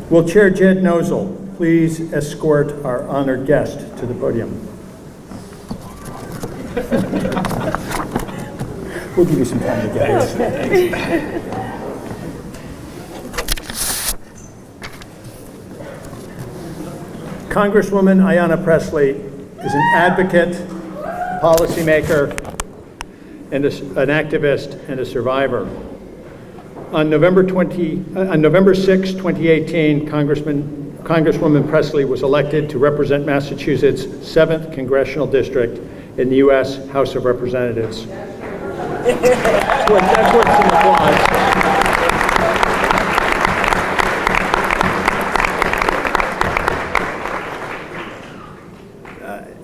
Will Chair Jed Nozel please escort our honored guest to the podium? We'll give you some time to get it. Congresswoman Ayanna Pressley is an advocate, policymaker, and an activist and a survivor. On November 6, 2018, Congresswoman Pressley was elected to represent Massachusetts' 7th Congressional District in the U.S. House of Representatives. That's worth some applause.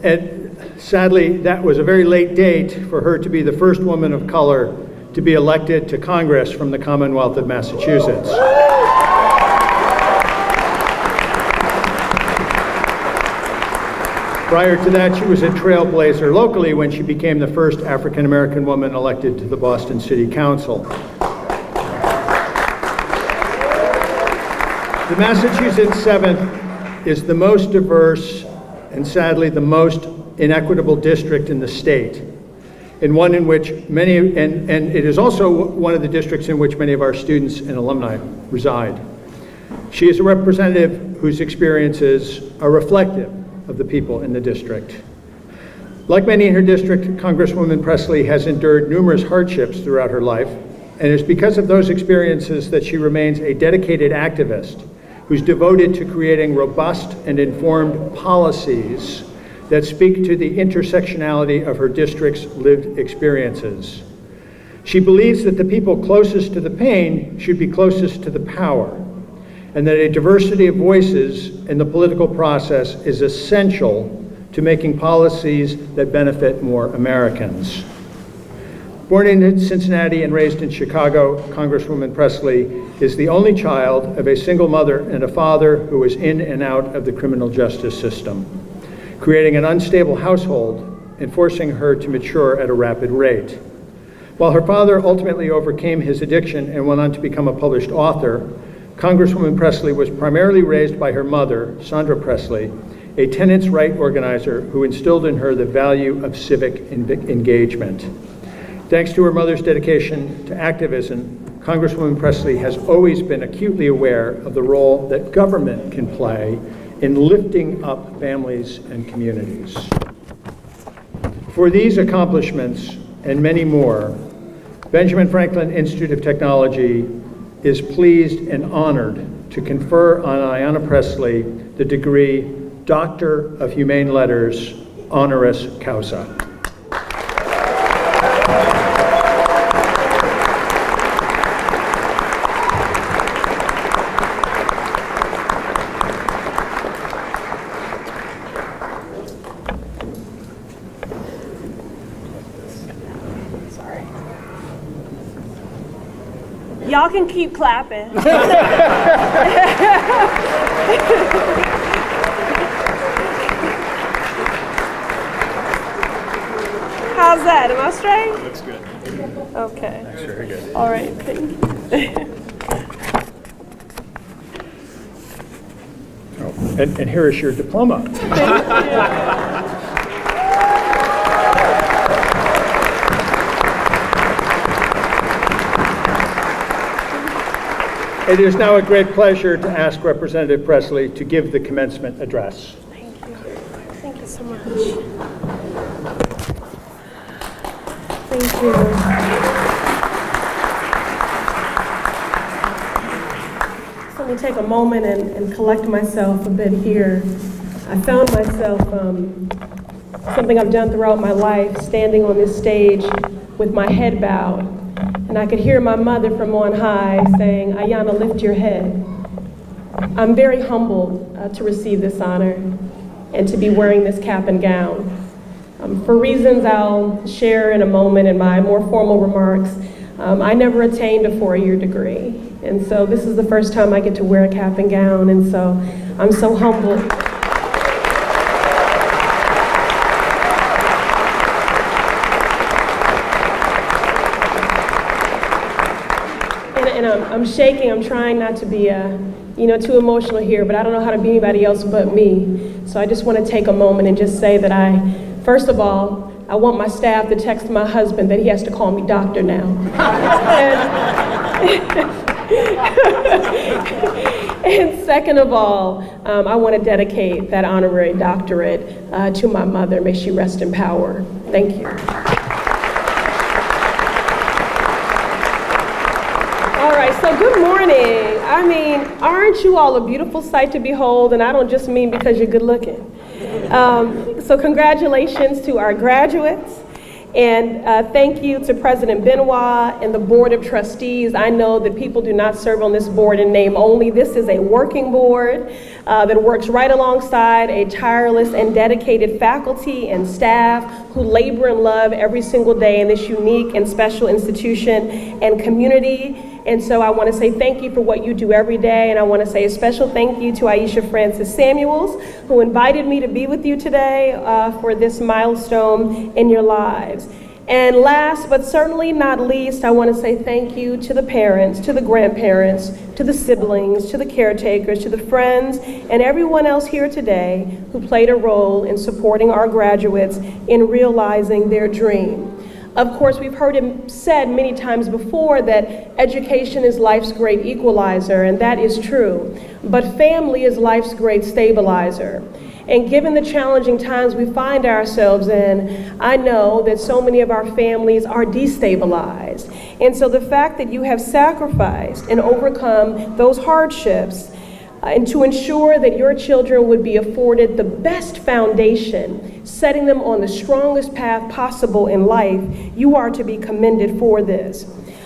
And sadly, that was a very late date for her to be the first woman of color to be elected to Congress from the Commonwealth of Massachusetts. Prior to that, she was a trailblazer locally when she became the first African-American woman elected to the Boston City Council. The Massachusetts 7th is the most diverse and sadly the most inequitable district in the state, and one in which many, and it is also one of the districts in which many of our students and alumni reside. She is a representative whose experiences are reflective of the people in the district. Like many in her district, Congresswoman Pressley has endured numerous hardships throughout her life, and it's because of those experiences that she remains a dedicated activist who's devoted to creating robust and informed policies that speak to the intersectionality of her district's lived experiences. She believes that the people closest to the pain should be closest to the power, and that a diversity of voices in the political process is essential to making policies that benefit more Americans. Born in Cincinnati and raised in Chicago, Congresswoman Pressley is the only child of a single mother and a father who was in and out of the criminal justice system, creating an unstable household and forcing her to mature at a rapid rate. While her father ultimately overcame his addiction and went on to become a published author, Congresswoman Pressley was primarily raised by her mother, Sandra Pressley, a tenants' right organizer who instilled in her the value of civic engagement. Thanks to her mother's dedication to activism, Congresswoman Pressley has always been acutely aware of the role that government can play in lifting up families and communities. For these accomplishments and many more, Benjamin Franklin Institute of Technology is pleased and honored to confer on Ayanna Pressley the degree Doctor of Humane Letters, honoris causa. Y'all can keep clapping. How's that? Am I straight? Looks good. Okay. Looks very good. All right. Thank you. And here is your diploma. Thank you. It is now a great pleasure to ask Representative Pressley to give the commencement address. Thank you. Thank you so much. Thank you. So let me take a moment and collect myself a bit here. I found myself, something I've done throughout my life, standing on this stage with my head bowed. And I could hear my mother from on high saying, "Ayanna, lift your head." I'm very humbled to receive this honor and to be wearing this cap and gown. For reasons I'll share in a moment in my more formal remarks, I never attained a 4-year degree. And so this is the first time I get to wear a cap and gown, and so I'm so humbled. And And I'm shaking. I'm trying not to be, too emotional here, but I don't know how to be anybody else but me. So I just want to take a moment and just say that first of all, I want my staff to text my husband that he has to call me doctor now. And second of all, I want to dedicate that honorary doctorate to my mother. May she rest in power. Thank you. All right, so good morning. I mean, aren't you all a beautiful sight to behold? And I don't just mean because you're good looking. So congratulations to our graduates. And thank you to President Benoit and the Board of Trustees. I know that people do not serve on this board in name only. This is a working board that works right alongside a tireless and dedicated faculty and staff who labor and love every single day in this unique and special institution and community. And so I want to say thank you for what you do every day, and I want to say a special thank you to Aisha Francis Samuels, who invited me to be with you today for this milestone in your lives. And last but certainly not least, I want to say thank you to the parents, to the grandparents, to the siblings, to the caretakers, to the friends, and everyone else here today who played a role in supporting our graduates in realizing their dream. Of course, we've heard it said many times before that education is life's great equalizer, and that is true. But family is life's great stabilizer. And given the challenging times we find ourselves in, I know that so many of our families are destabilized. And so the fact that you have sacrificed and overcome those hardships and to ensure that your children would be afforded the best foundation, setting them on the strongest path possible in life, you are to be commended for this.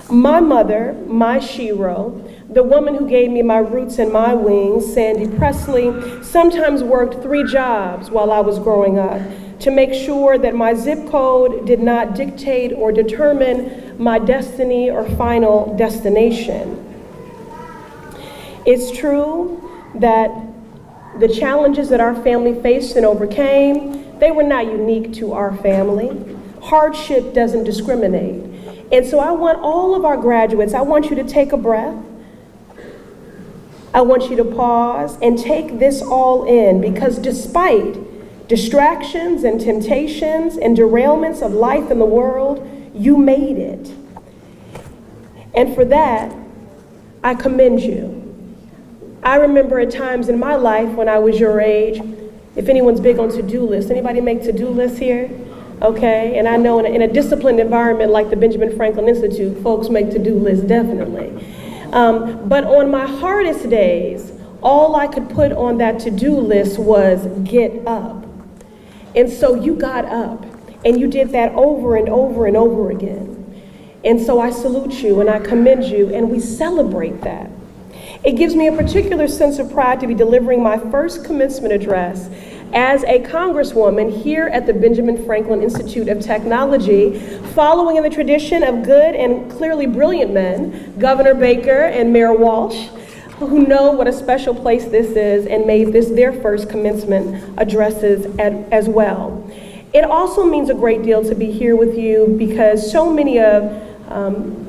My mother, my shero, the woman who gave me my roots and my wings, Sandy Pressley, sometimes worked 3 jobs while I was growing up to make sure that my zip code did not dictate or determine my destiny or final destination. It's true that the challenges that our family faced and overcame, they were not unique to our family. Hardship doesn't discriminate. And so I want all of our graduates, I want you to take a breath. I want you to pause and take this all in, because despite distractions and temptations and derailments of life in the world, you made it. And for that, I commend you. I remember at times in my life when I was your age, if anyone's big on to-do lists, anybody make to-do lists here? Okay, and I know in a disciplined environment like the Benjamin Franklin Institute, folks make to-do lists, definitely. But on my hardest days, all I could put on that to-do list was get up. And so you got up, and you did that over and over and over again. And so I salute you and I commend you, and we celebrate that. It gives me a particular sense of pride to be delivering my first commencement address as a Congresswoman here at the Benjamin Franklin Institute of Technology, following in the tradition of good and clearly brilliant men, Governor Baker and Mayor Walsh, who know what a special place this is and made this their first commencement addresses as well. It also means a great deal to be here with you because so many of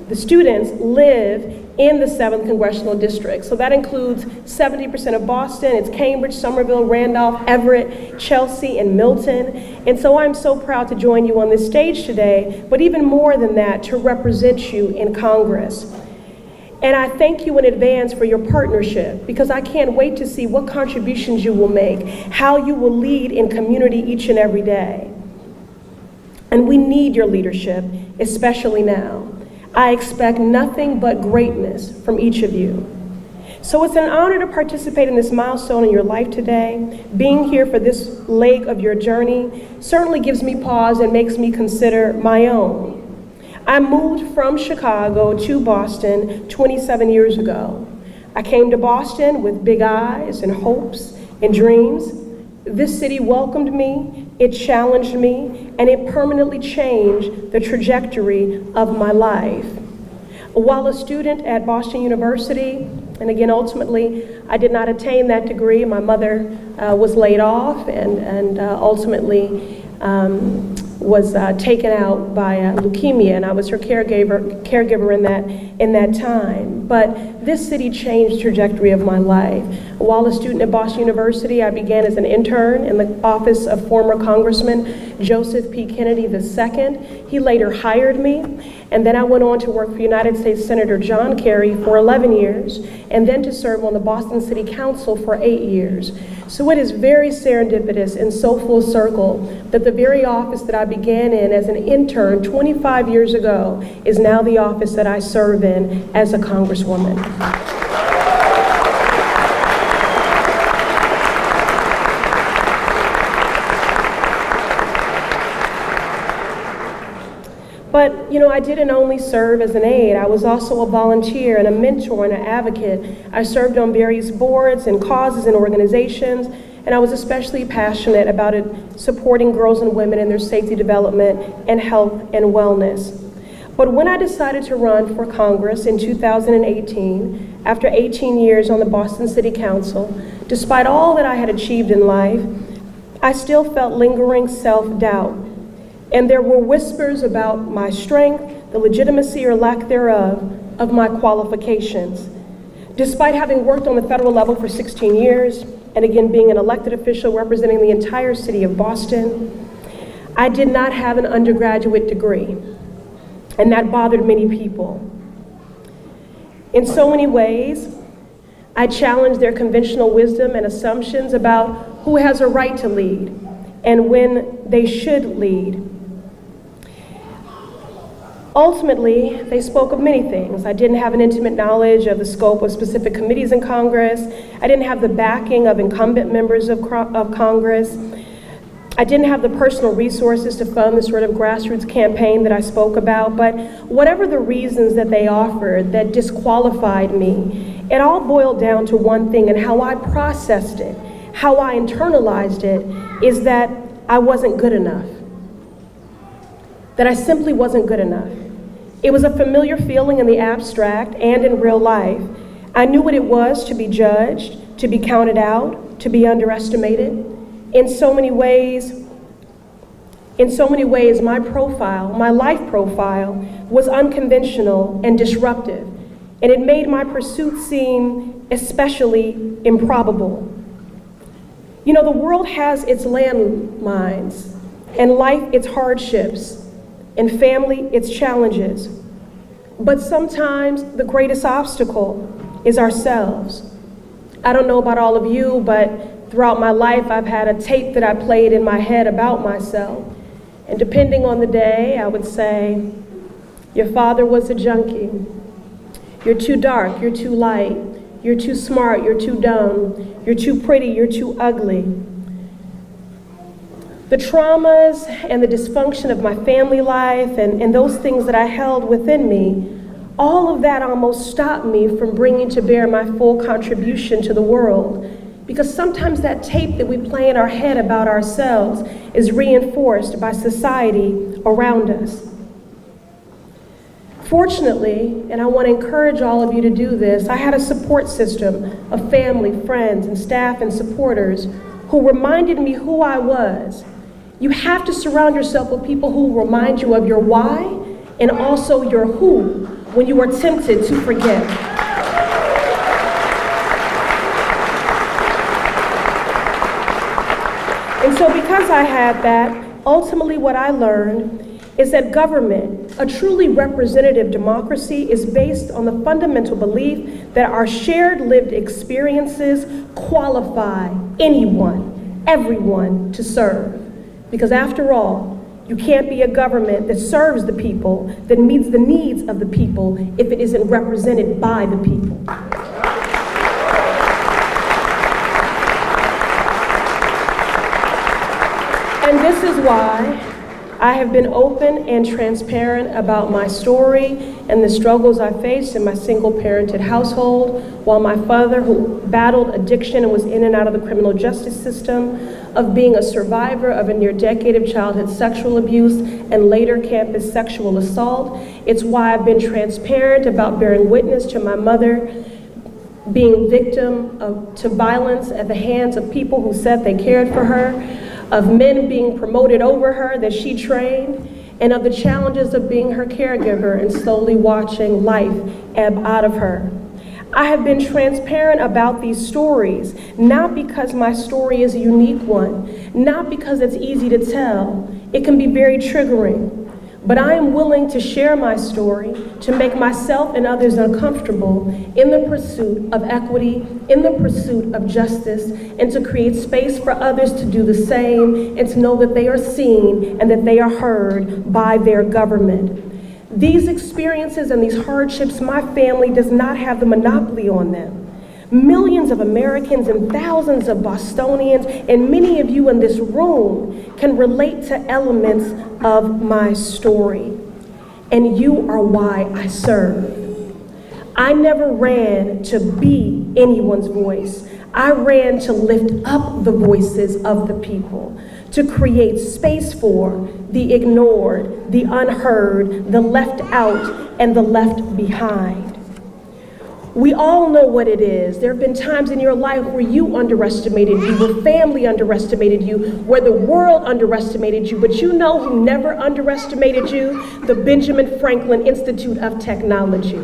the students live in the 7th Congressional District. So that includes 70% of Boston, it's Cambridge, Somerville, Randolph, Everett, Chelsea, and Milton. And so I'm so proud to join you on this stage today, but even more than that, to represent you in Congress. And I thank you in advance for your partnership, because I can't wait to see what contributions you will make, how you will lead in community each and every day. And we need your leadership, especially now. I expect nothing but greatness from each of you. So it's an honor to participate in this milestone in your life today. Being here for this leg of your journey certainly gives me pause and makes me consider my own. I moved from Chicago to Boston 27 years ago. I came to Boston with big eyes and hopes and dreams. This city welcomed me, it challenged me, and it permanently changed the trajectory of my life. While a student at Boston University, and again, ultimately, I did not attain that degree. My mother was laid off and ultimately taken out by leukemia, and I was her caregiver in that time. But this city changed the trajectory of my life. While a student at Boston University, I began as an intern in the office of former Congressman Joseph P. Kennedy II. He later hired me, and then I went on to work for United States Senator John Kerry for 11 years, and then to serve on the Boston City Council for 8 years. So it is very serendipitous and so full circle that the very office that I began in as an intern 25 years ago is now the office that I serve in as a Congresswoman. But, you know, I didn't only serve as an aide. I was also a volunteer and a mentor and an advocate. I served on various boards and causes and organizations, and I was especially passionate about supporting girls and women in their safety development and health and wellness. But when I decided to run for Congress in 2018, after 18 years on the Boston City Council, despite all that I had achieved in life, I still felt lingering self-doubt. And there were whispers about my strength, the legitimacy or lack thereof of my qualifications. Despite having worked on the federal level for 16 years, and again being an elected official representing the entire city of Boston, I did not have an undergraduate degree, and that bothered many people. In so many ways, I challenged their conventional wisdom and assumptions about who has a right to lead and when they should lead. Ultimately, they spoke of many things. I didn't have an intimate knowledge of the scope of specific committees in Congress. I didn't have the backing of incumbent members of Congress. I didn't have the personal resources to fund the sort of grassroots campaign that I spoke about, but whatever the reasons that they offered that disqualified me, it all boiled down to one thing, and how I processed it, how I internalized it, is that I wasn't good enough. That I simply wasn't good enough. It was a familiar feeling in the abstract and in real life. I knew what it was to be judged, to be counted out, to be underestimated. In so many ways, my profile, my life profile, was unconventional and disruptive, and it made my pursuit seem especially improbable. You know, the world has its landmines, and life its hardships, and family its challenges. But sometimes the greatest obstacle is ourselves. I don't know about all of you, but throughout my life I've had a tape that I played in my head about myself. And depending on the day, I would say, your father was a junkie. You're too dark, you're too light. You're too smart, you're too dumb. You're too pretty, you're too ugly. The traumas and the dysfunction of my family life and those things that I held within me, all of that almost stopped me from bringing to bear my full contribution to the world. Because sometimes that tape that we play in our head about ourselves is reinforced by society around us. Fortunately, and I want to encourage all of you to do this, I had a support system of family, friends, and staff and supporters who reminded me who I was. You have to surround yourself with people who remind you of your why and also your who when you are tempted to forget. And so because I had that, ultimately what I learned is that government, a truly representative democracy, is based on the fundamental belief that our shared lived experiences qualify anyone, everyone to serve. Because after all, you can't be a government that serves the people, that meets the needs of the people, if it isn't represented by the people. And this is why I have been open and transparent about my story and the struggles I faced in my single-parented household, while my father, who battled addiction and was in and out of the criminal justice system, of being a survivor of a near decade of childhood sexual abuse and later campus sexual assault. It's why I've been transparent about bearing witness to my mother being victim to violence at the hands of people who said they cared for her, of men being promoted over her that she trained, and of the challenges of being her caregiver and slowly watching life ebb out of her. I have been transparent about these stories, not because my story is a unique one, not because it's easy to tell. It can be very triggering. But I am willing to share my story, to make myself and others uncomfortable in the pursuit of equity, in the pursuit of justice, and to create space for others to do the same and to know that they are seen and that they are heard by their government. These experiences and these hardships, my family does not have the monopoly on them. Millions of Americans and thousands of Bostonians and many of you in this room can relate to elements of my story. And you are why I serve. I never ran to be anyone's voice. I ran to lift up the voices of the people, to create space for the ignored, the unheard, the left out, and the left behind. We all know what it is. There have been times in your life where you underestimated you, where family underestimated you, where the world underestimated you, but you know who never underestimated you? The Benjamin Franklin Institute of Technology.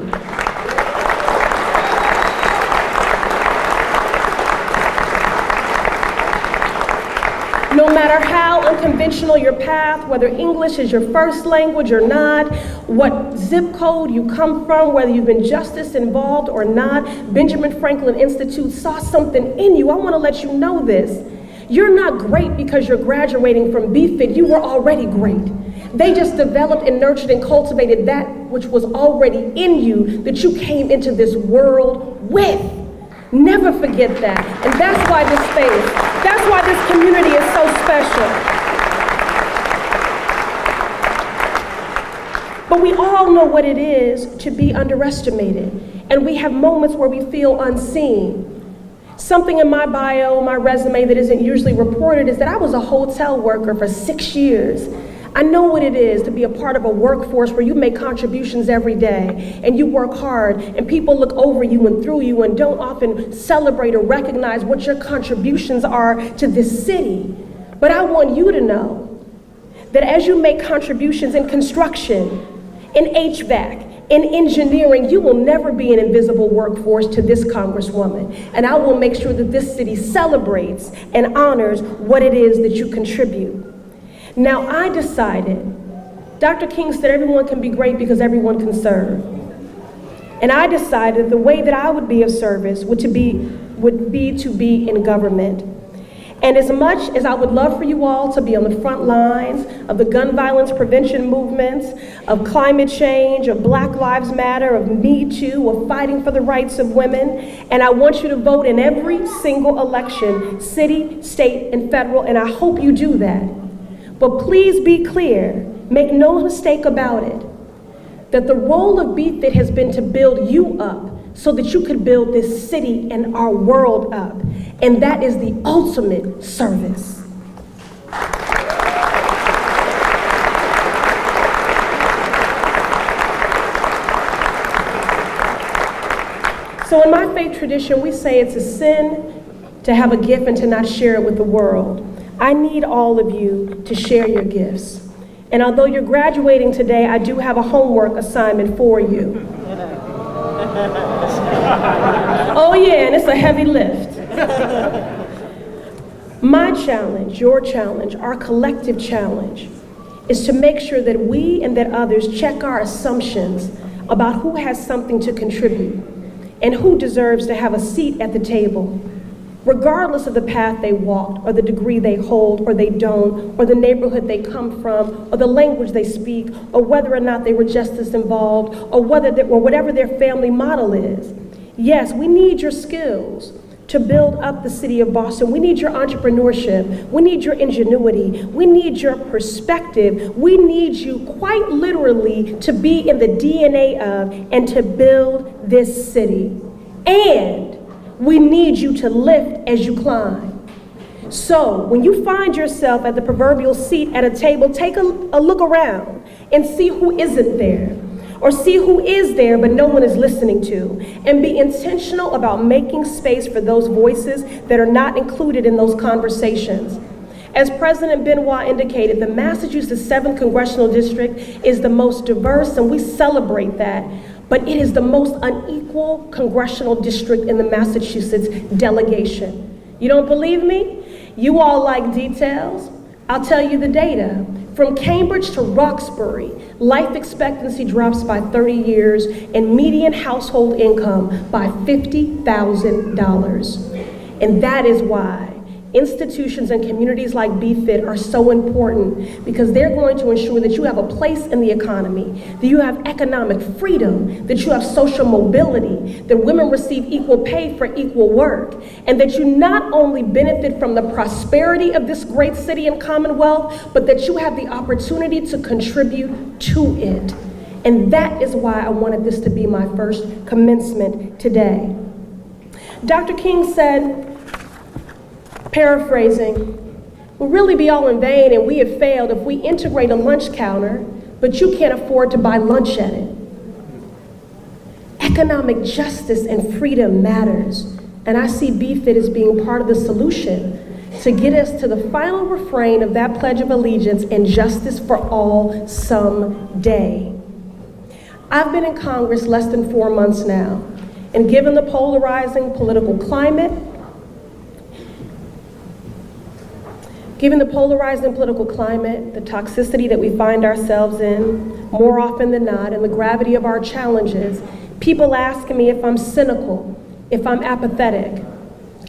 No matter how unconventional your path, whether English is your first language or not, what zip code you come from, whether you've been justice involved or not, Benjamin Franklin Institute saw something in you. I want to let you know this. You're not great because you're graduating from BFIT. You were already great. They just developed and nurtured and cultivated that which was already in you that you came into this world with. Never forget that. And that's why this space, that's why this community is so special. But we all know what it is to be underestimated. And we have moments where we feel unseen. Something in my bio, my resume that isn't usually reported is that I was a hotel worker for 6 years. I know what it is to be a part of a workforce where you make contributions every day and you work hard and people look over you and through you and don't often celebrate or recognize what your contributions are to this city. But I want you to know that as you make contributions in construction, in HVAC, in engineering, you will never be an invisible workforce to this Congresswoman. And I will make sure that this city celebrates and honors what it is that you contribute. Now, I decided, Dr. King said everyone can be great because everyone can serve. And I decided the way that I would be of service would be to be in government. And as much as I would love for you all to be on the front lines of the gun violence prevention movements, of climate change, of Black Lives Matter, of Me Too, of fighting for the rights of women, and I want you to vote in every single election, city, state, and federal, and I hope you do that. But please be clear, make no mistake about it, that the role of BFIT has been to build you up so that you could build this city and our world up. And that is the ultimate service. So in my faith tradition, we say it's a sin to have a gift and to not share it with the world. I need all of you to share your gifts. And although you're graduating today, I do have a homework assignment for you. Oh yeah, and it's a heavy lift. My challenge, your challenge, our collective challenge is to make sure that we and that others check our assumptions about who has something to contribute and who deserves to have a seat at the table, regardless of the path they walked, or the degree they hold, or they don't, or the neighborhood they come from, or the language they speak, or whether or not they were justice involved, or whatever their family model is. Yes, we need your skills to build up the city of Boston. We need your entrepreneurship. We need your ingenuity. We need your perspective. We need you quite literally to be in the DNA of and to build this city. And we need you to lift as you climb. So when you find yourself at the proverbial seat at a table, take a look around and see who isn't there. or see who is there but no one is listening to, and be intentional about making space for those voices that are not included in those conversations. As President Benoit indicated, the Massachusetts 7th Congressional District is the most diverse, and we celebrate that, but it is the most unequal congressional district in the Massachusetts delegation. You don't believe me? You all like details. I'll tell you the data. From Cambridge to Roxbury, life expectancy drops by 30 years and median household income by $50,000. And that is why institutions and communities like BFIT are so important, because they're going to ensure that you have a place in the economy, that you have economic freedom, that you have social mobility, that women receive equal pay for equal work, and that you not only benefit from the prosperity of this great city and commonwealth, but that you have the opportunity to contribute to it. And that is why I wanted this to be my first commencement today. Dr. King said, paraphrasing, will really be all in vain and we have failed if we integrate a lunch counter, but you can't afford to buy lunch at it. Economic justice and freedom matters, and I see BFIT as being part of the solution to get us to the final refrain of that Pledge of Allegiance and justice for all someday. I've been in Congress less than 4 months now, and given the polarizing political climate, the toxicity that we find ourselves in, more often than not, and the gravity of our challenges, people ask me if I'm cynical, if I'm apathetic,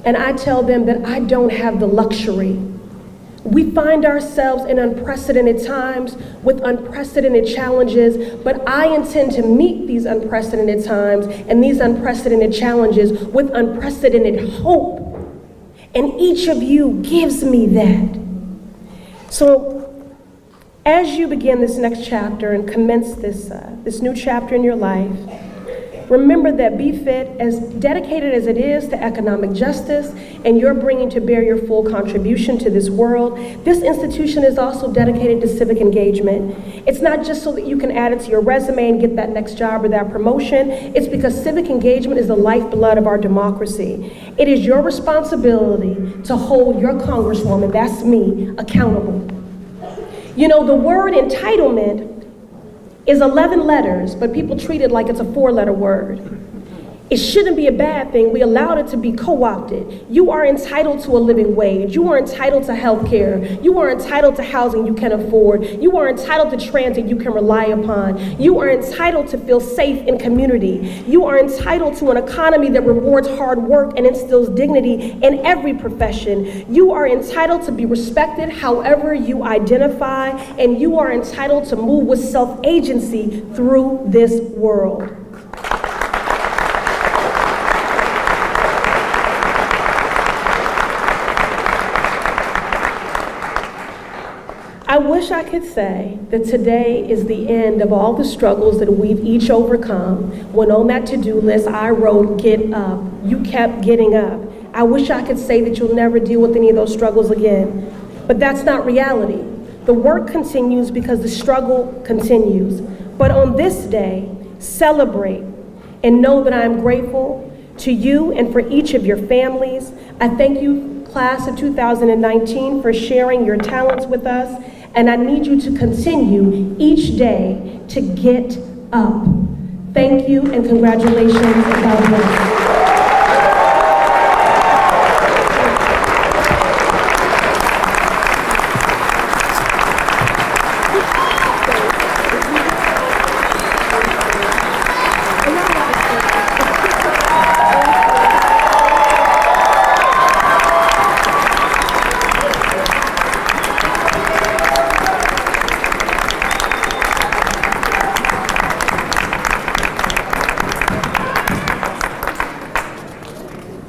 and I tell them that I don't have the luxury. We find ourselves in unprecedented times with unprecedented challenges, but I intend to meet these unprecedented times and these unprecedented challenges with unprecedented hope. And each of you gives me that. So as you begin this next chapter and commence this new chapter in your life, remember that BFIT, as dedicated as it is to economic justice, and you're bringing to bear your full contribution to this world, this institution is also dedicated to civic engagement. It's not just so that you can add it to your resume and get that next job or that promotion. It's because civic engagement is the lifeblood of our democracy. It is your responsibility to hold your Congresswoman, that's me, accountable. You know, the word entitlement is 11 letters, but people treat it like it's a 4-letter word. It shouldn't be a bad thing. We allowed it to be co-opted. You are entitled to a living wage. You are entitled to health care. You are entitled to housing you can afford. You are entitled to transit you can rely upon. You are entitled to feel safe in community. You are entitled to an economy that rewards hard work and instills dignity in every profession. You are entitled to be respected however you identify, and you are entitled to move with self-agency through this world. I wish I could say that today is the end of all the struggles that we've each overcome, when on that to-do list I wrote, get up. You kept getting up. I wish I could say that you'll never deal with any of those struggles again, but that's not reality. The work continues because the struggle continues. But on this day, celebrate and know that I am grateful to you and for each of your families. I thank you, class of 2019, for sharing your talents with us. And I need you to continue each day to get up. Thank you and congratulations, and God bless.